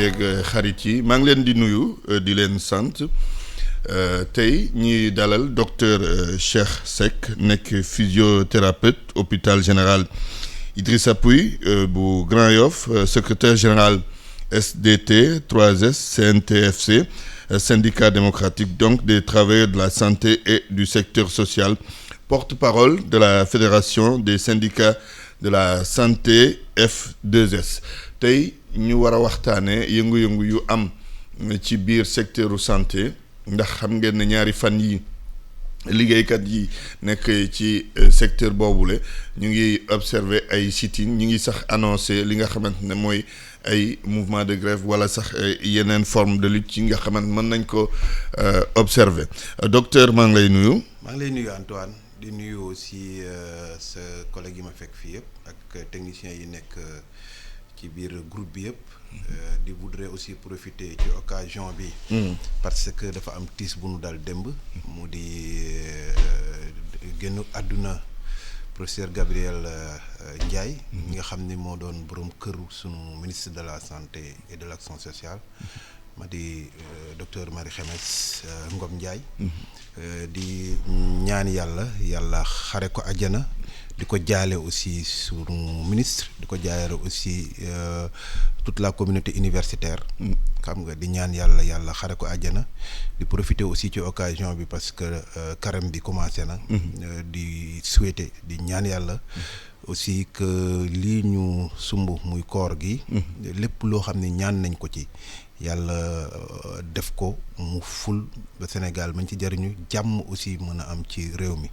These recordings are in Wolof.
yeeg xarit yi maa ngi leen di nuyu di leen sant tey ñuy dalal docteur Cheikh Seck nekk physiothérapeute hôpital général Idrissa Pouye bu Grand Yoff secrétaire général SDT 3S CNTFC syndicat démocratique donc des travailleurs de la santé et du secteur social, porte-parole de la fédération des syndicats de la santé F2S. tey ñu war a waxtaanee yëngu-yëngu yu am ci biir secteuru santé ndax xam ngeen ne ñaari fan yi liggéeykat yi nekk ci secteur boobule ñu ngi observer ay sit-in ñu ngi sax annoncé li nga xamante ne mooy ay mouvement de grève wala sax yeneen forme de lutte yi nga xamante mën nañ ko observer docteur maa ngi lay nuyu. maa ngi lay nuyu Antoine di nuyu aussi sa collègue yi ma fekk fii yëpp ak techniciens yi nekk ci biir groupe bi yëpp. di voudrais aussi profiter ci occasion bi. parce que dafa am tiis bu nu dal démb. mu di génn àdduna professeur Gabriel Ndiaye. ñi nga xam ni moo doon borom këru sunu ministre de la santé et de l'action sociale. ma di docteur Marie Khemesse Ngom Ndiaye. di ñaan yàlla xare ko àjjana. di ko jaale aussi sunu ministre di ko jaale aussi toute la communauté universitaire. xam nga di ñaan yàlla xare ko àjjana. di profiter aussi ci occasion bi parce que carême bi commencé na. di souhaiter di ñaan yàlla. aussi que lii ñu sumb muy koor gi. lépp loo xam ne ñaan nañ ko ci. yàlla def ko mu ful ba Sénégal mañ ci jariñu jàmm aussi mën a am ci réew mi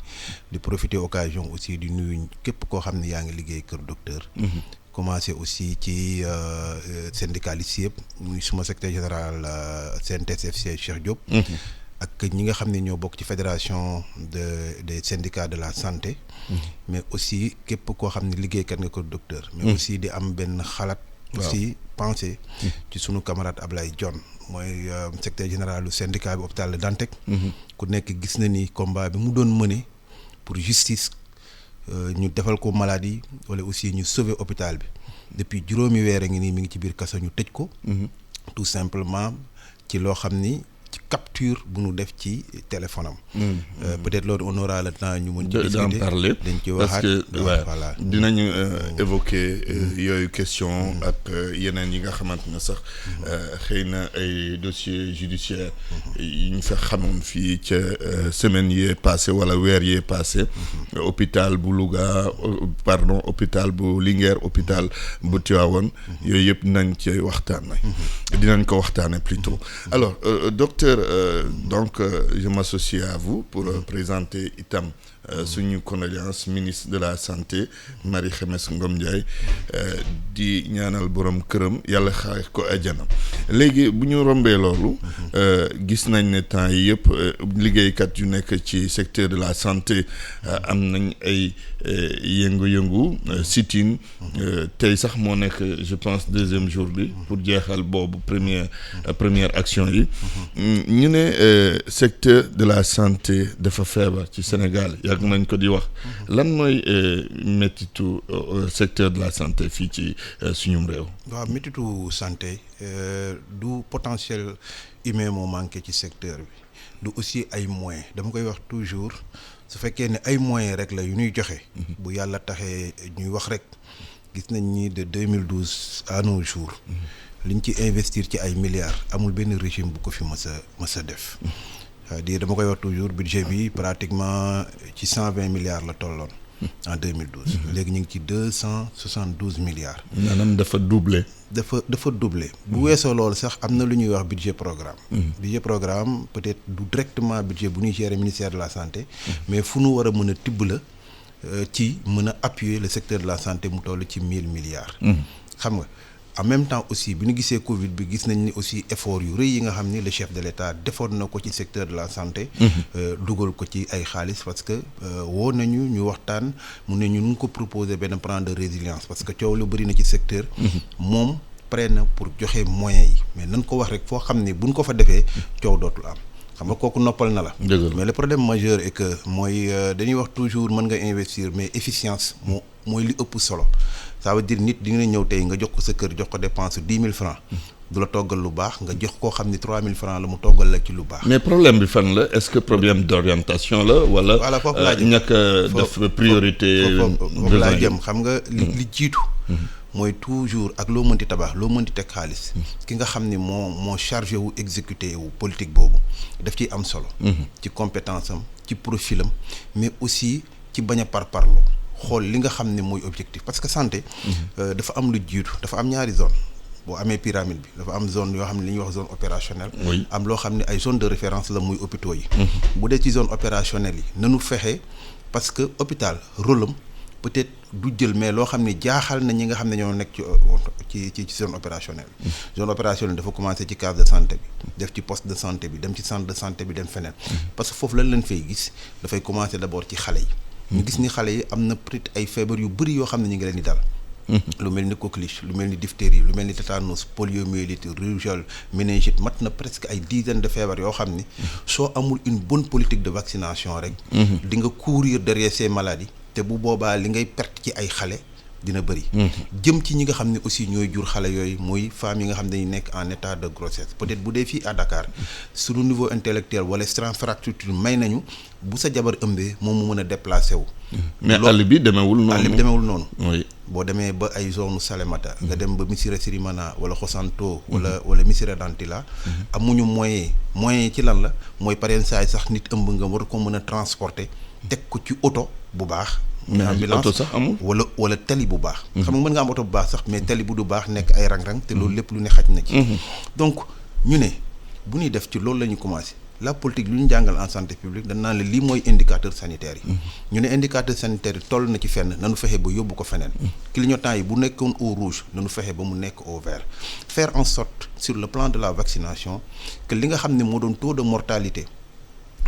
di profiter occasion aussi di nuyu képp koo xam ne yaa ngi liggéey kër docteur. commencé aussi ci syndicalistes yëpp muy suma secrétaire général CNTFC Cheikh Diop. ak ñi nga xam ne ñoo bokk ci fédération des syndicats de la santé. mais aussi képp koo xam ne liggéeykat nga kër docteur. mais aussi di am benn xalaat. aussi pensé ci sunu camarade Ablaye John mooy secrétaire général du syndicat bi hôpital de Dantec. ku nekk gis na ni combat bi mu doon mëne pour justice ñu defal ko maladie wala aussi ñu sauver hôpital bi depuis juróomi weer a ngi nii mi ngi ci biir kaso ñu tëj ko. tout simplement ci loo xam ni ci capture bu nu def ci téléphone am. peut-être loolu on aura le temps ñu mën ci discuter parler dañ ci waxaat parce que voilà dinañu évoquer yooyu question ak yeneen yi nga xamante ne sax xëy na ay dossiers judiciaires yi ñu fa xamoon fii ca semaine yee passé wala weer yee passé hôpital bu Louga hôpital bu Linguère hôpital bu Tivaouane yooyu yëpp nañ ci waxtaanee dinañ ko waxtaanee plutôt alors docteur donc je m'associe à vous pour présenter itam suñu condoléance ministre de la santé Marie Khemesse Ngom Ndiaye di ñaanal borom këram yàlla xaare ko àjjana léegi bu ñu rombee loolu gis nañ ne temps yi yëpp liggéeykat yu nekk ci secteur de la santé am nañ ay yëngu-yëngu sit-in tey sax moo nekk je pense deuxième jour bi pour jeexal boobu première action yi ñu ne secteur de la santé dafa feebar ci Sénégal yàgg nañ ko di wax lan mooy méttitu secteur de la santé fii ci suñum réew. waaw méttitu santé du potentiel humain moo manqué ci secteur bi du aussi ay moyens dama koy wax toujours su fekkee ne ay moyens rek la yu ñuy joxe. bu yàlla taxee ñuy wax rek gis nañ ni de 2012 à nos jours. liñ ci investir ci ay milliards amul benn régime bu ko fi mës a def. c'est-à-dire dama koy wax toujours budget bi pratiquement ci 120 milliards la tolloon en 2012. léegi ñu ngi ci 272 milliards. maanaam dafa doublé. dafa doublé. bu weesoo loolu sax am na lu ñuy wax budget programme. budget programme peut-être du directement budget bu ñuy gérer ministère de la santé. mais fu nu war a mën a tibb la ci mën a appuyer le secteur de la santé mu toll ci 1000 milliards. xam nga. en même temps aussi bi ñu gisee Covid bi gis nañ ni aussi effort yu rëy yi nga xam ni le chef de l'État defoon na ko ci secteur de la santé. dugal ko ci ay xaalis parce que woo nañu ñu waxtaan mu ne ñu ngi ko proposer benn plan de résilience parce que coow lu bëri na ci secteur. moom pare na pour joxe moyens yi mais nañ ko wax rek foo xam ni buñ ko fa defee coow dootul am. xam nga kooku noppal na la. mais le problème majeur est que mooy dañuy wax toujours mën nga investir mais efficience mooy li ëpp solo. ça veut dire nit di nga ñëw tey nga jox ko sa kër jox ko dépense 10 000 francs du la toggal lu baax nga jox koo xam ni 3000 francs la mu toggal la ci lu baax. mais problème bi fan la est-ce que problème d'orientation la wala. voilà foofu laa jëm ñàkk a def priorité. foofu laa jëm xam nga li jiitu. mooy toujours ak loo mënti tabax loo mënti teg xaalis. ki nga xam ni moo chargé wu exécuter wu politique boobu daf ciy am solo. ci compétence am ci profil am mais aussi ci bañ a parparloo xool li nga xam ne mooy objectif parce que santé. dafa am lu jiitu dafa am ñaari zone boo amee pyramide bi dafa am zone yoo xam ne li ñuy wax zone opérationnelle. am loo xam ne ay zone de référence la muy hôpitaux yi. bu dee ci zone opérationnelle yi nanu fexe parce que hôpital rôle am peut-être du jël mais loo xam ne jaaxal na ñi nga xam ne ñoo nekk ci zone opérationnelle. zone opérationnelle dafa commencer ci case de santé bi def ci poste de santé bi dem ci centre de santé bi dem feneen. parce que foofu lan leen fay gis dafay commencer d'abord ci xale yi. ñu gis ni xale yi am na peut-être ay feebar yu bëri yoo xam ne ñu ngi leen di dal. lu mel ni coqueluche lu mel ni diphtérie lu mel ni tétanos poliomyélite rougeole méningite mat na presque ay dizaines de feebar yoo xam ni soo amul une bonne politique de vaccination rek. di nga courir derrière ces maladies te bu boobaa li ngay perte ci ay xale dina bëri. jëm ci ñi nga xam ne aussi ñooy jur xale yooyu muy femmes yi nga xam ne dañuy nekk en état de grossesse peut-être bu dee fii à Dakar suñu niveau intellectuel wala infrastructure may nañu bu sa jabar ëmbee moom mu mën a déplacer wu. mais àll bi demeewul noonu. àll bi demeewul noonu. oui boo demee ba ay zone Salémata. nga dem ba Missirah Sirimana wala Xosanto. wala Missirah Dantila. amuñu moyen ci lan la mooy par exemple saay sax nit ëmb nga war ko mën a transporter teg ko ci oto bu baax. mais oto sax amul. wala tali bu baax. xam nga mën nga am oto bu baax sax mais tali bu du baax nekk ay rang-rang te loolu lépp lu ne xaj na ci. donc ñu ne bu ñuy def ci loolu la ñu commencé la politique lu ñu jàngal en santé publique dañ naan la lii mooy indicateur sanitaire yi. ñu ne indicateur sanitaire yi toll na ci fenn nanu fexe ba yóbbu ko feneen. clignotant yi bu nekkoon au rouge nanu fexe ba mu nekk au vert. faire en sorte sur le plan de la vaccination que li nga xam ne moo doon taux de mortalité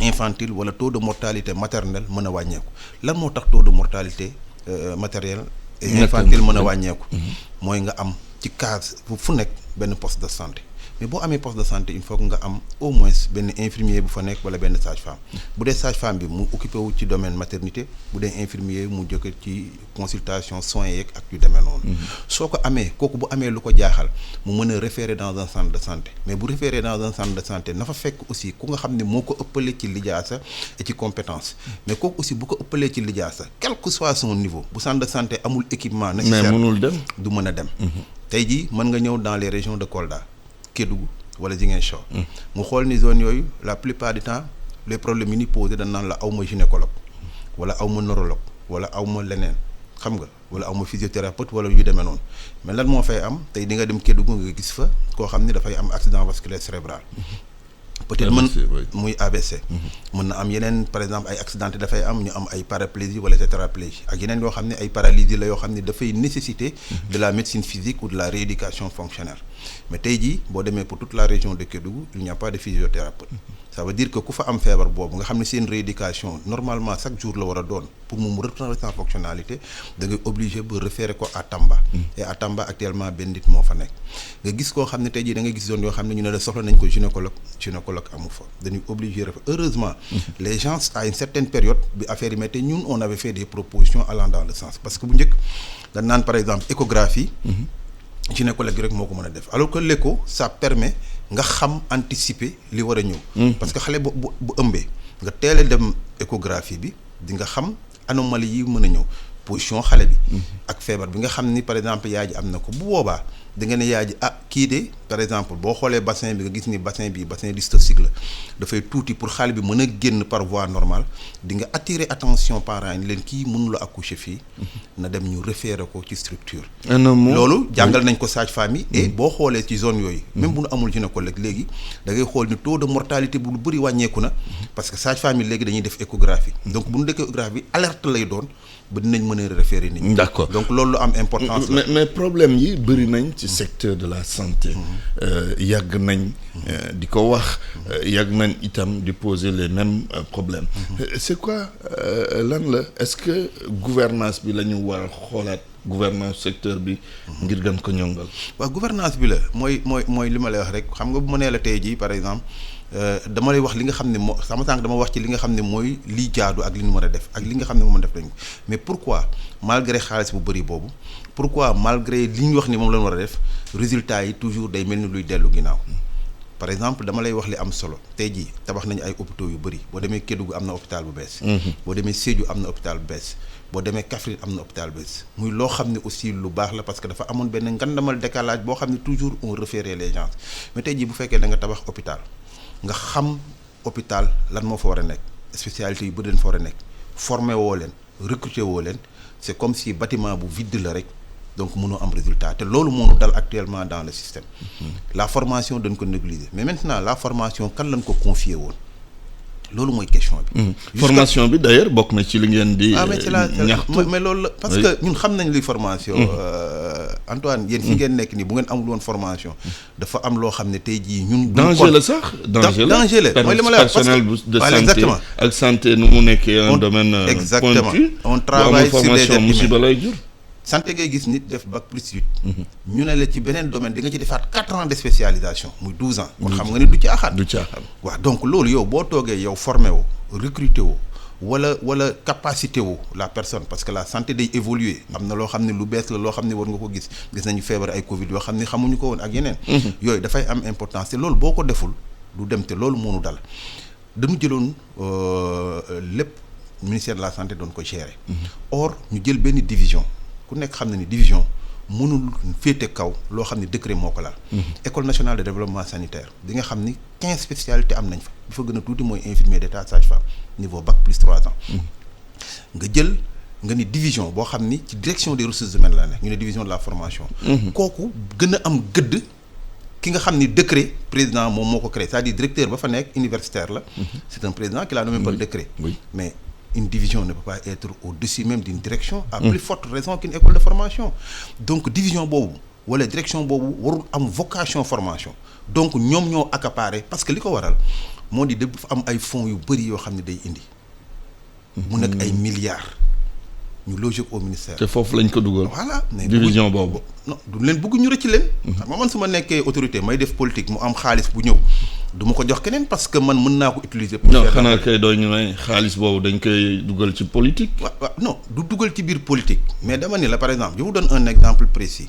infantile wala taux de mortalité maternelle mën a wàññeeku lan moo tax taux de mortalité maternelle et infantile mën a wàññeeku. mooy nga am ci case fu nekk benn poste de santé. mais boo amee poste de santé il faut que nga am au moins benn infirmier bu fa nekk wala benn sage-femme bu dee sage-femme bi mu occupé wu ci domaine maternité bu dee infirmier mu jëkk ci consultation soins yeeg ak yu demee noonu. soo ko amee kooku bu amee lu ko jaaxal mu mën a référer dans un centre de santé mais bu référer dans un centre de santé na fa fekk aussi ku nga xam ne moo ko ëppalee ci lijaasa et ci compétence mais kooku aussi bu ko ëppalee ci lijaasa quel que soit son niveau bu centre de santé amul équipement nécessaire mais mënul dem du mën a dem. tey jii mën nga ñëw dans les régions de Kolda. Kédougou wala Ziguinchor. mu xool ni zone yooyu la plupart du temps les problèmes yi ni posé dañ naan la aw ma gynécologue wala aw ma neurologue wala aw ma leneen xam nga wala aw ma physiothérapeute wala yu demee noonu mais lan moo fay am tey di nga dem Kédougou nga gis fa koo xam ni dafay am accident vasculaire cérébral. peut-être muy AVC. mën na am yeneen par exemple ay accidenté dafay am ñu am ay paraplégie wala tétraplégie ak yeneen yoo xam ne ay paralysie la yoo xam ne dafay nécessiter de la médecine physique ou de la rééducation fonctionnelle mais tey jii boo demee pour toute la région de Kédougou il n'y a pas de physiothérapeute. ça veut dire que ku fa am feebar boobu nga xam ne seen rééducation normalement chaque jour la war a doon pour mu reprendre sa fonctionnalité da ngay obligé ba référer ko à Tamba. et à Tamba actuellement benn nit moo fa nekk nga gis koo xam ne tey jii da nga gis zone yoo xam ne ñu ne la soxla nañ ko gynécologue amu fa dañuy obligé heureusement les gens à une certaine période bi affaire yi mais te ñun on avait fait des propositions allant dans le sens parce que bu njëkk dañ naan par exemple échographie gynécologue rek moo ko mën a def alors que l'écho ça permet nga xam anticiper li war a ñëw parce que xale bu ëmbee nga teel a dem échographie bi di nga xam anomalie yi mën a ñëw position xale bi ak feebar bi nga xam ni par exemple yaay ji am na ko bu boobaa da nga ne yaay ji kii de par exemple boo xoolee bassin bi nga gis ni bassin dystoxique la dafay tuuti pour xale bi mën a génn par voie normale di nga attirer attention parents yi ni leen kii mënu la accoucher fii na dem ñu référer ko ci structure loolu jàngal nañ ko sage-femme yi et boo xoolee ci zone yooyu même bu nu amul gynécologue léegi da ngay xool ni taux de mortalité bu lu bëri wàññeeku na parce que sage-femme yi léegi dañuy def échographie donc bu ñu defee échographie alerte lay doon ba dinañ mën a référer nit ñi. d'accord donc loolu lu am importance la. mais problème yi bëri nañ ci secteur de la santé. yàgg nañ di ko wax. yàgg nañ itam di poser les mêmes problèmes. c'est quoi lan la est-ce que gouvernance bi la ñu war a xoolaat gouvernance secteur bi. ngir gën ko ñongal. waaw gouvernance bi la mooy li ma lay wax rek xam nga bu ma nee la tey jii par exemple dama lay wax li nga xam ne sama tànk dama wax ci li nga xam ne mooy lii jaadu ak li ñu mën a def ak li nga xam ne moom def nañu mais pourquoi malgré xaalis bu bëri boobu pourquoi malgré li ñu wax ni moom la ñu war a def résultat yi toujours day mel ni luy dellu ginnaaw. par exemple dama lay wax li am solo tey jii tabax nañu ay hôpitaux yu bëri boo demee Kédougou am na hôpital bu bees. boo demee Sédhiou am na hôpital bu bees. boo demee Kaffrine am na hôpital bu bees muy loo xam ne aussi lu baax la parce que dafa amoon benn ngandamal décalage boo xam ne toujours on référait les gens mais tey jii bu fekkee da nga tabax hôpital nga xam hôpital lan moo fa war a nekk spécialité yu bëri dañ fa war a nekk formé woo leen recruter woo leen c'est comme si bâtiment bu vide la rek. donc mënoo am résultat te loolu moo dal actuellement dans le système. La formation dañ ko négliger mais maintenant la formation kan lañ ko confier woon loolu mooy question bi. formation bi d'ailleurs bokk na ci li ngeen di. ñaxtu mais loolu la parce que ñun xam nañ luy formation. Antoine yéen fi ngeen nekk nii bu ngeen amul woon formation. dafa am loo xam ne tey jii ñun. danger la sax danger la mooy li ma la wax personnel de santé ak santé nu mu nekkee un domaine. exactement pointu on travaille sur les formation musiba lay jur. santé ngay gis nit def bac plus 8. ñu ne la ci beneen domaine di nga ci defaat 4 ans de spécialisation muy 12 ans. kon xam nga ni du caaxaan. du caaxaan waaw donc loolu yow boo toogee yow formé woo recruter woo wala capacité woo la personne parce que la santé day évoluer am na loo xam ne lu bees la loo xam ne war nga ko gis nañu feebar ay Covid yoo xam ne xamuñu ko woon ak yeneen. yooyu dafay am importance te loolu boo ko deful du dem te loolu moo nu dal dañu jëloon lépp ministère de la santé doon ko gérer. or ñu jël benn division. ku nekk xam na ni division mënul féete kaw loo xam ne décret moo ko laal. école nationale de développement sanitaire bi nga xam ni 15 spécialités am nañ fa bi fa gën a tuuti mooy infirmier d'état sage-femme niveau bac plus 3 ans. nga jël nga ni division boo xam ni ci direction des ressources humaines la ne ñu ne division de la formation. kooku gën a am gëdd ki nga xam ni décret président moom moo ko créé c'est-à-dire directeur ba fa nekk universitaire la. c'est un président qui l'a nommé par décret. mais une division ne peut pas être au-dessus même d'une direction à plus forte raison qu'une école de formation donc division boobu wala direction boobu warul am vocation formation donc ñoom ñoo accaparé parce que li ko waral moo di dafa am ay fonds yu bëri yoo xam ne day indi mu nekk ay milliards ñu logé au ministère te foofu lañ ko dugal voilà mais division boobu non du leen bëgg ñu rëcc leen xam nga man su ma nekkee autorité may def politique mu am xaalis bu ñëw du ma ko jox keneen parce que man mën naa ko utiliser. pour non xanaa kay doo ñu ne xaalis boobu dañ koy dugal ci politique. waaw non du dugal ci biir politique mais dama ni la par exemple je vous donne un exemple précis.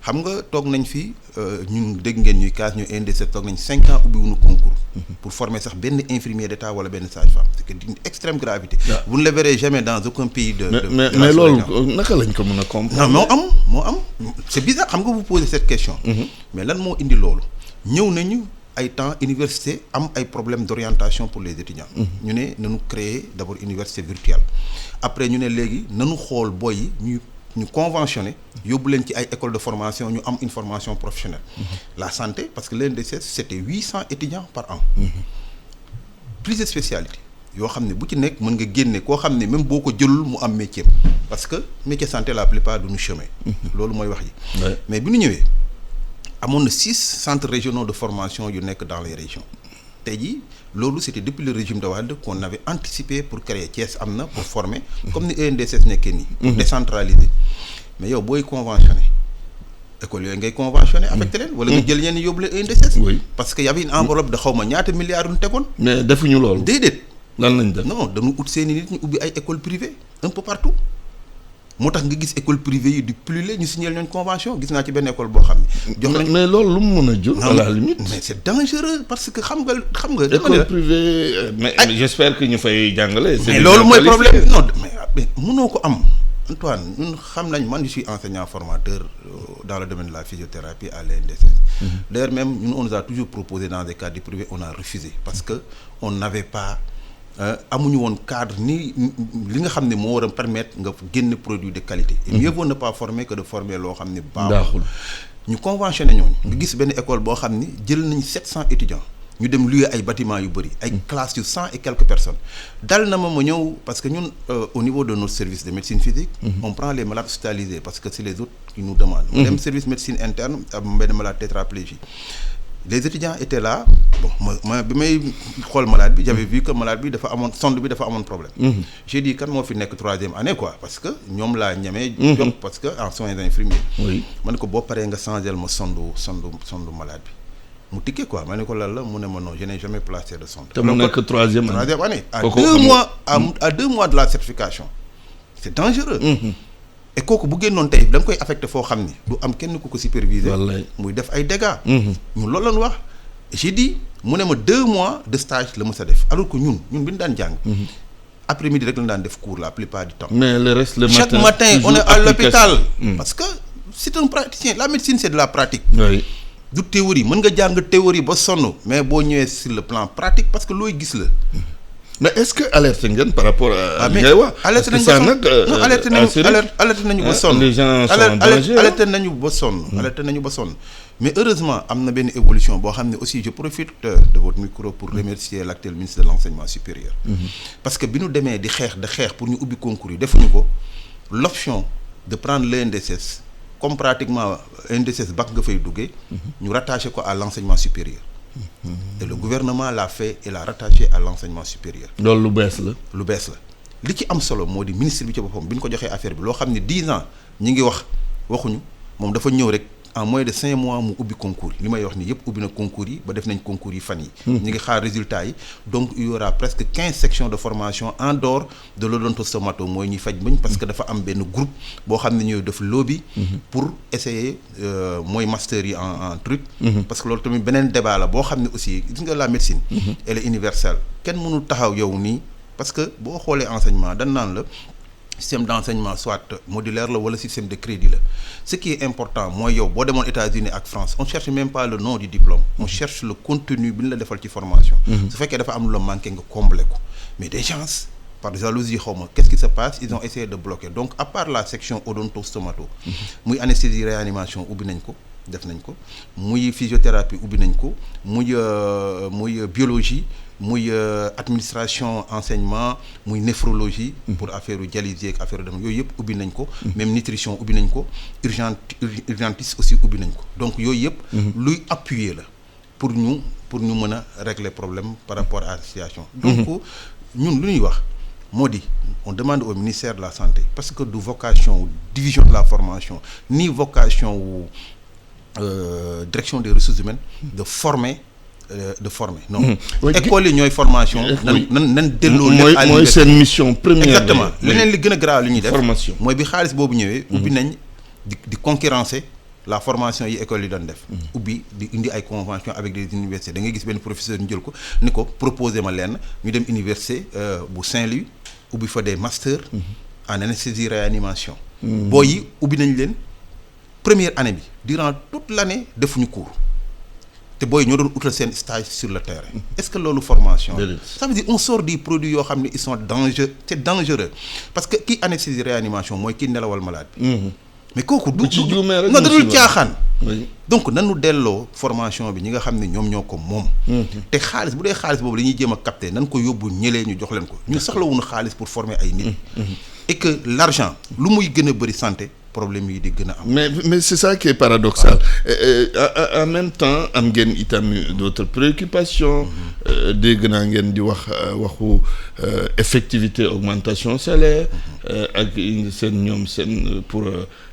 xam nga toog nañ fi ñun dégg ngeen ñuy kaas ñu INDC toog nañ 5 ans ubbiwuñu concours. pour former sax benn infirmier d'état wala benn sage-femme c'est que d'une extrême gravité. vous ne le verrez jamais dans aucun pays de mais loolu naka lañ ko mën a comprendre. non moo am c'est bizarre xam nga vous posez cette question. mais lan moo indi loolu ñëw nañu. ay temps université am ay problèmes d'orientation pour les étudiants. ñu ne nañu créer d'abord université virtuelle après ñu ne léegi nañu xool boy yi ñu conventionné yóbbu leen ci ay écoles de formation ñu am une formation professionnelle. La santé parce que l'INDSS c'était 800 étudiants par an. Plusieurs spécialités yoo xam ne bu ci nekk mën nga génne koo xam ne même boo ko jëlul mu am métier parce que métier santé la plupart duñu chômer. loolu mooy wax ji. mais bi ñu ñëwee. amoon na 6 centres régionaux de formation yu nekk dans les régions tey jii loolu c'était depuis le régime de Wade qu'on avait anticipé pour créer Thiès am na pour former comme ni ENDSS nekkee nii pour décentraliser mais yow booy conventionné école yooyu ngay conventionné affecté leen wala nga jël ñenn yóbbu leen ENDSS parce que y avait une enveloppe de xaw ma ñaata milliards yu ñu tegoon mais defuñu loolu déedéet lan lañ def non dañu ut seeni nit ñu ubbi ay écoles privées un peu partout moo tax nga gis école privée yi di pulluler ñu signé ñooñu convention gis naa ci benn école boo xam ne. jox nañ mais loolu lu mu mën a jur. à la limite mais c'est dangereux parce que xam nga. école privée mais j'espère que ñu fay jàngale. mais loolu mooy problème non mais mënoo ko am Antoine ñun xam nañ man je suis enseignant formateur dans le domaine de la physiothérapie à l'INDSS. D'ailleurs même ñun on nous a toujours proposé dans des cadres privés on a refusé parce que on n'avait pas. amuñu woon cadre ni li nga xam ne moo war a permettre nga génne produit de qualité. et mieux vaut ne pas former que de former loo xam ne baaxul ñu conventionné ñooñu. nga gis benn école boo xam ni jël nañ 700 étudiants ñu dem louer ay bâtiments yu bëri ay classes yu 100 et quelques personnes dal na ma ñëw parce que ñun au niveau de notre service de médecine physique. on prend les malades hospitalisés parce que c'est les autres qui nous demandent. mu dem service médecine interne am benn malade tétraplégie. Les étudiants étaient là bon ma bi may xool malade bi j'avais vu que malade bi dafa amoon sonde bi dafa amoon problème. J'ai dit kan moo fi nekk 3e année quoi parce que ñoom laa ñemee. jox parce que en soins infirmiers. oui ma ne ko boo paree nga changel ma sonde malade bi mu tikkee quoi ma ne ko lan la mu ne ma non je n'ai jamais placé de sonde. te mu nekk troisième année à 2 mois à 2 mois de la certification c'est dangereux. et kooku bu génnoon tey da nga koy affecté foo xam ni du am kenn ku ko superviser. muy def ay dégâts. ñun loolu lañ wax. j'ai dit mu ne ma 2 mois de stage la mës a def alors que ñun bi ñu daan jàng. après midi rek lañ daan def cours la plupart du temps. mais le reste le matin chaque matin on est à l'hôpital parce que c'est un praticien la médecine c'est de la pratique. oui. du théorie mën nga jàng théorie ba sonn mais boo ñëwee sur le plan pratique parce que looy gis la. mais est-ce que alerte ngeen par rapport à. li ngay wax alerte nañu ba sonn les gens sont en danger alerte nañu ba sonn mais heureusement am na benn évolution boo xam ne aussi je profite de votre micro pour remercier l'actuel ministre de l'enseignement supérieur. parce que bi ñu demee di xeex pour ñu ubbi concours yi defuñu ko l'option de prendre l'ENDSS comme pratiquement ENDSS bac nga fay duggee. ñu rattaché ko à l'enseignement supérieur. et le gouvernement l'a fait et l'a rattaché à l'enseignement supérieur. loolu lu bees la. li ci am solo moo di ministre bi ci boppam bi ñu ko joxee affaire bi loo xam ne 10 ans ñi ngi waxuñu moom dafa ñëw rek en moins de 5 mois mu ubbi concours yi li may wax ni yëpp ubbi na concours yi ba def nañ concours yi fan yi ñi ngi xaar résultats yi donc il y aura presque 15 sections de formation en dehors de l'odontostomato mooy ñuy faj bëñ parce que dafa am benn groupe boo xam ne ñooy def lobby pour essayer mooy master yi en truc parce que loolu tamit beneen débat la boo xam ne aussi gis nga la médecine elle est universelle kenn mënul taxaw yow nii parce que boo xoolee enseignement dañ naan la système d'enseignement soit modulaire la wala système de crédit la ce qui est important mooy yow boo demoon États-Unis ak France on cherche même pas le nom du diplôme on cherche le contenu bi ñu la defal ci formation su fekkee dafa am lu la manqué nga combler ko mais des gens par jalousie xaw ma qu'est-ce qui se passe ils ont essayé de bloquer donc à part la section odontostomato muy anesthésie réanimation ubbi nañ ko def nañ ko muy physiothérapie ubbi nañ ko muy biologie muy administration enseignement muy néphrologie pour affaire u dialyse ak affaire dem yooyu yëpp ubbi nañ ko même nutrition ubbi nañ ko urgentiste aussi ubbi nañ ko donc yooyu yëpp luy appuyer la pour ñu mën a régler problème par rapport à la situation donc ñun lu ñuy wax moo di on demande au ministère de la santé parce que du vocation wu division de la formation ni vocation wu direction des ressources humaines de former non école yi ñooy formation nan delloo mooy seen mission première exactement leneen li gën a grave li ñuy def formation mooy bi xaalis boobu ñëwee ubbi nañ di concurrencer la formation yi école yi doon def ubbi di indi ay convention avec des universités da ngay gis benn professeur ñu jël ko ni ko proposer ma leen ñu dem université bu Saint-Louis ubbi fa des masters en anesthésie réanimation boo yi ubbi nañ leen première année bi durant toute l'année defuñu cours te booy ñoo doon utal seen stage sur le terrain est-ce que loolu formation ça veut dire on sort des produits yoo xam ne ils sont dangereux c'est dangereux parce que kii anesthésie réanimation mooy kii nelawal malade bi mais kooku du nga dadul caaxaan donc nanu delloo formation bi ñi nga xam ne ñoom ñoo ko moom te xaalis bu dee xaalis boobu la ñuy jéem a capter nan ko yóbbu ñëlee ñu jox leen ko ñu soxlawuñu xaalis pour former ay nit et que l'argent lu muy gën a bëri santé problème yi di gën a am. mais c'est ça qui est paradoxal en même temps am ngeen itam d'autres préoccupations dégg naa ngeen di waxu effectivité augmentation salaire ak seen pour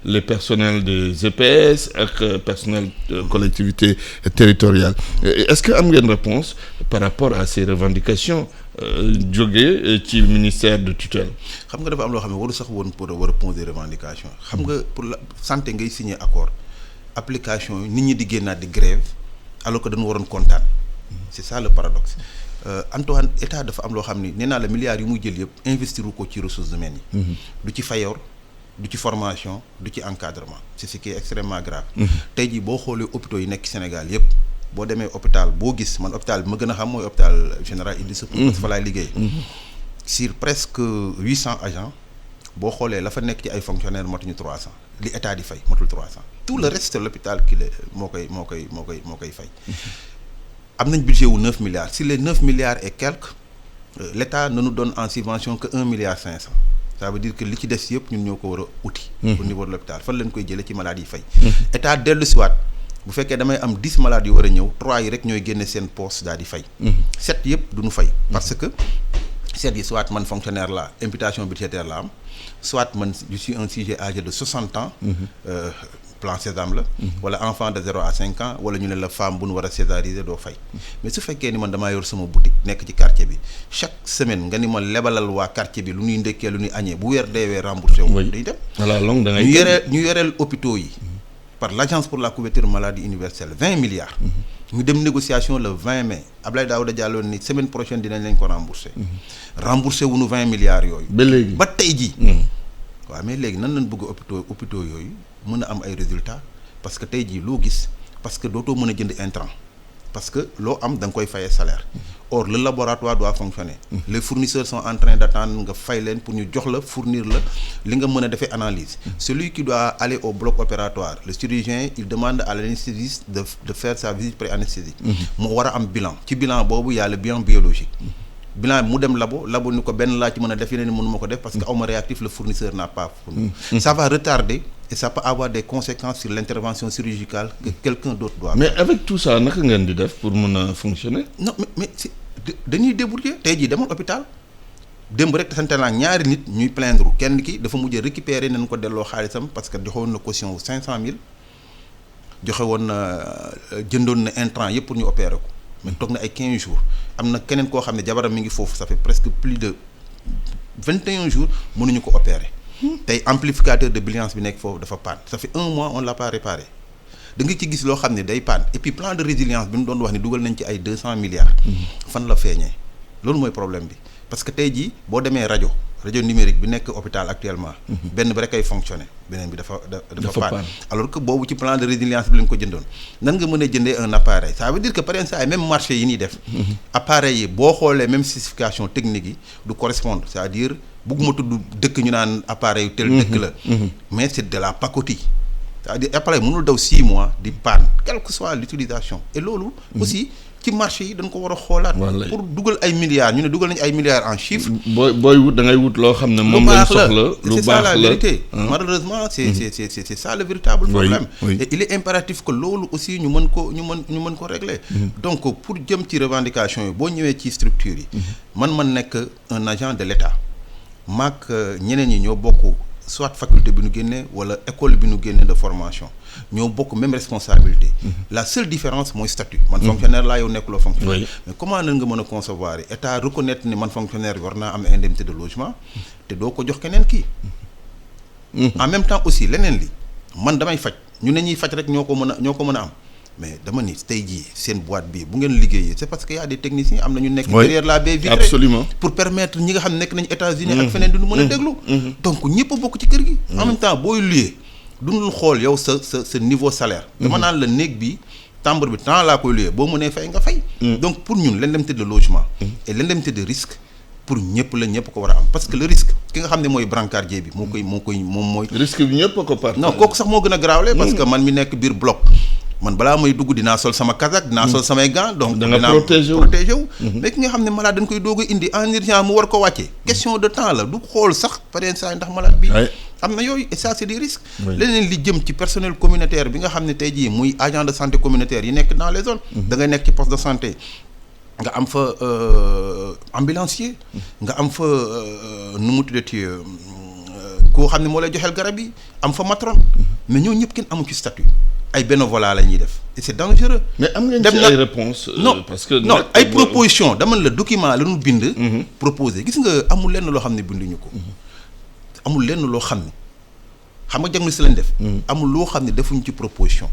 les personnels des EPS ak personnel collectivité territoriale est-ce que am ngeen réponse par rapport à ces revendications jógee ci ministère de tutelle. xam nga dafa am loo xam ne waru sax woon pour war a poser revendication xam nga pour la santé ngay signer accord application yi nit ñi di génnaat di grève alors que dañu waroon kontaan c'est ça le paradoxe Antoine état dafa am loo xam ni nee naa la milliards yu muy jël yëpp investir ko ci ressources humaines yi du ci fayoor du ci formation du ci encadrement c'est ce qui est extrêmement grave tey jii boo xoolee hôpitaux yi nekk Sénégal yëpp boo demee hôpital boo gis man hôpital bi ma gën a xam mooy hôpital général Idrissa Pouye parce que fa laay liggéey sur presque 800 agents boo xoolee la fa nekk ci ay fonctionnaires motuñu 300 li état di fay motul 300 tout le reste de l'hôpital ki la moo koy fay am nañ budget wu 9 milliards sur les 9 milliards et quelques l'état ne nous donne en subvention que 1 milliard 500 ça veut dire que li ci des yëpp ñun ñoo ko war a uti au niveau de l'hôpital fan lañ koy jëlee ci malades yi fay état dellu siwaat bu fekkee damay am 10 malades yu war a ñëw 3 yi rek ñooy génne seen poste daal di fay 7 yëpp duñu fay parce que seet yi soit man fonctionnaire la imputation budgétaire la am soit man je suis un sujet âgé de 60 ans. plan Sésame la. wala enfant de 0 à 5 ans wala ñu ne la femme bu nu war a césariser doo fay. mais su fekkee ni man damaa yor sama boutique nekk ci quartier bi chaque semaine nga ni ma lebalal waa quartier bi lu ñuy ndekkee lu ñuy añee bu weer deewee remboursé wu. day dem voilà donc da ngay ñu yoreel hôpitaux yi. par l'agence pour la couverture maladie universelle 20 milliards. ñu dem négociation le 20 mai Abdoulaye Daouda Diallo ni semaine prochaine dinañ leen ko remboursé. remboursé wuñu 20 milliards yooyu. ba léegi ba tey jii. waaw mais léegi nan lañ bëgg hôpitaux yooyu mën a am ay résultats parce que tey jii loo gis parce que dootoo mën a jënd intrant parce que loo am da nga koy fayee salaire. or le laboratoire doit fonctionner. Les fournisseurs sont en train d'attendre nga fay leen pour ñu jox la fournir la li nga mën a defee analyse. Celui qui doit aller au bloc opératoire le chirurgien il demande à l'anesthésiste de faire sa visite pré-anesthésique. mu war a am bilan ci bilan boobu y a le bilan biologique. bilan mu dem labo ni ko benn laa ci mën a def yeneen mënu ma ko def parce que awma réactif le fournisseur n'a pas fourni. Ça va retarder et ça peut avoir des conséquences sur l'intervention chirurgicale que quelqu'un d'autre doit. mais avec tout ça naka ngeen di def pour mën a fonctionner. non mais si dañuy débrouiller tey jii demal hôpital démb rek sante naa ñaari nit ñuy plaindre kenn ki dafa mujjee récupérer nañ ko delloo xaalisam parce que joxewoon na caution wu 500000 joxe woon na jëndoon na intrant yëpp pour ñu opérer ko. mais toog na ay 15 jours am na keneen koo xam ne jabaram mi ngi foofu ça fait presque plus de 21 jours mënuñu ko opérer. tey amplificateur de brillance bi nekk foofu dafa panne ça fait 1 mois on l'a pas réparé da nga ci gis loo xam ne day panne et puis plan de résilience bi ñu doon wax ni dugal nañ ci ay 200 milliards. fan la feeñee loolu mooy problème bi parce que tey jii boo demee rajo numérique bi nekk hôpital actuellement. benn bi rek ay fonctionner beneen bi dafa panne alors que boobu ci plan de résilience bi lañ ko jëndoon nan nga mën a jëndee un appareil ça veut dire que par exemple même marché yi ñuy def. appareil yi boo xoolee même spécification technique yi du correspondre c'est-à-dire bugguma tudd dëkk ñu naan appareil tel dëkk la. mais c'est de la pacotille c'est-à-dire appareil mënul daw 6 mois di panne quelle que soit l'utilisation et loolu. aussi ci marché yi dañ ko war a xoolaat. pour dugal ay milliards ñu ne dugal nañu ay milliards en chiffres. booy wut da ngay wut loo xam ne moom lañ soxla lu baax la c'est ça la vérité. malheureusement c'est ça le véritable problème. et il est impératif que loolu aussi ñu mën ko régler. donc pour jëm ci revendication yi boo ñëwee ci structure yi. man nekk un agent de l'État maak ñeneen ñi ñoo bokk soit faculté bi ñu génnee wala école bi ñu génnee de formation ñoo bokk même responsabilité. la seule différence mooy statut. man fonctionnaire laa yow nekkuloo fonctionnaire. mais comment nan nga mën a concevoir état reconnaître ni man fonctionnaire war naa am indemnité de logement te doo ko jox keneen kii. en même temps aussi leneen li man damay faj ñu ne ñuy faj rek ñoo ko mën a am mais dama ni tey jii seen boîte bii bu ngeen liggéeyee c'est parce que y a des techniciens am na ñu nekk derrière la baie vitrée. Absolument. pour permettre ñi nga xam ne nekk nañu États-Unis ak feneen du ñu mën a déglu. donc ñëpp a bokk ci kër gi. en même temps booy luyee duñu xool yow sa niveau salaire. dama naan la néeg bi timbre bi temps laa koy luyee boo mënee fay nga fay. donc pour ñun l'indemnité de logement. et l'indemnité de risque pour ñëpp ko war a am parce que le risque ki nga xam ne mooy brancardier bi moom mooy. risque bi ñëpp a ko partage. non kooku sax moo gën a graawle parce que man mi nekk biir bloc. man balaa may dugg dinaa sol sama casaque dinaa sol samay gants donc dinaa protégé wu mais ki nga xam ne malade dañ koy doog a indi en urgence mu war ko wàccee question de temps la du xool sax par exemple ndax malade bi am na yooyu et ça c'est des risques leneen li jëm ci personnel communautaire bi nga xam ne tey jii muy agent de santé communautaire yi nekk dans les zones da ngay nekk ci poste de santé nga am fa ambulancier nga am fa nu mu tuddati koo xam ne moo lay joxeel garab yi am fa matron mais ñoo ñëpp kenn amu ci statut ay bénévolat la ñuy def et c'est dangereux. mais am ngeen ci ay réponses. non parce que non ay proposition dama la document la ñu bind. proposé gis nga amul lenn loo xam ne binduñu ko. amul lenn loo xam ne xam nga diagnostic lañ def. amul loo xam ne defuñu ci proposition.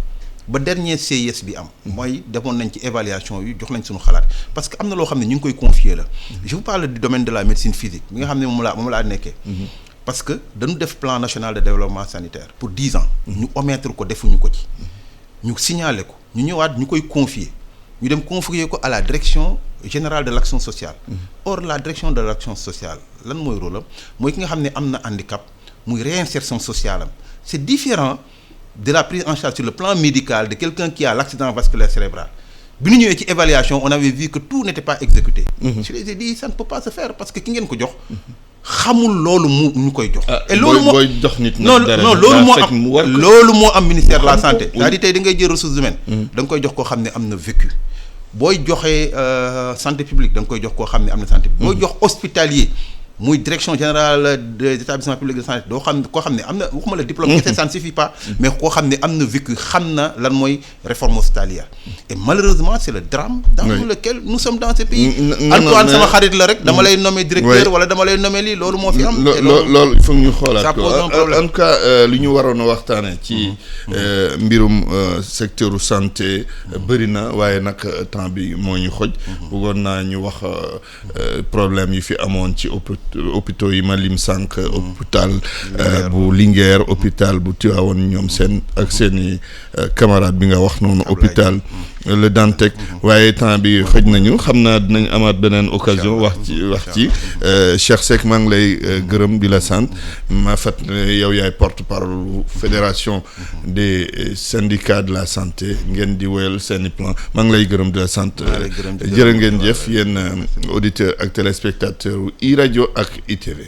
ba dernier CIS bi am. mooy defoon nañ ci évaluation yi jox nañ suñu xalaat parce que am na loo xam ne ñu ngi koy confier la. je vous parle du domaine de la médecine physique bi nga xam ne moom laa nekkee. parce que dañu def plan national de développement sanitaire pour 10 ans. ñu omettre ko defuñu ko ci. ñu signaler ko ñu ñëwaat ñu koy confier ñu dem confier ko à la direction générale de l'action sociale. or la direction de l'action sociale lan mooy rôle am mooy ki nga xam ne am na handicap muy réinsertion sociale am c'est différent de la prise en charge sur le plan médical de quelqu'un qui a l'accident vasculaire cérébral. bi ñu ñëwee ci évaluation on avait vu que tout n'était pas exécuté. je les ai dit ça ne peut pas se faire parce que ki ngeen ko jox. xamul loolu ñu koy jox. et loolu moo booy jox nit non loolu moo am ministère de la santé. c'est-à-dire tey da ngay jël ressources humaines. da nga koy jox koo xam ne am na vécu booy joxee santé publique da nga koy jox koo xam ne am na santé. booy jox hospitalier. muy direction générale des établissements publics de santé doo xam koo xam ne am na waxuma la diplôme kese ça ne suffit pas mais koo xam ne am na vécu xam na lan mooy réforme hospitalière et malheureusement c'est le drame dans lequel nous sommes dans ce pays. Antoine sama xarit la rek dama lay nommer directeur wala dama lay nommer lii loolu moo fi am. loolu il faut ñu xoolaat ça pose un ko problème. en tout cas li ñu waroon a waxtaanee ci mbirum secteur santé bëri na waaye nag temps bi moo ñu xoj bëggoon naa ñu wax problème yi fi amoon ci hôpitaux yi ma lim sànq hôpital bu Linguère hôpital bu Tivaouane ñoom seen ak seeni camarade bi nga wax noonu hôpital Le Dantec waaye temps bi xëj nañu xam naa dinañ amaat beneen occasion wax ci Cheikh Seck maa ngi lay gërëm di la sant ma fat yow yaay porte-parole fédération des syndicats de la santé ngeen di woyal seeni plan maa ngi lay gërëm di la sant jërë ngeen jëf yéen auditeurs ak téléspectateurs i rajo ak ITV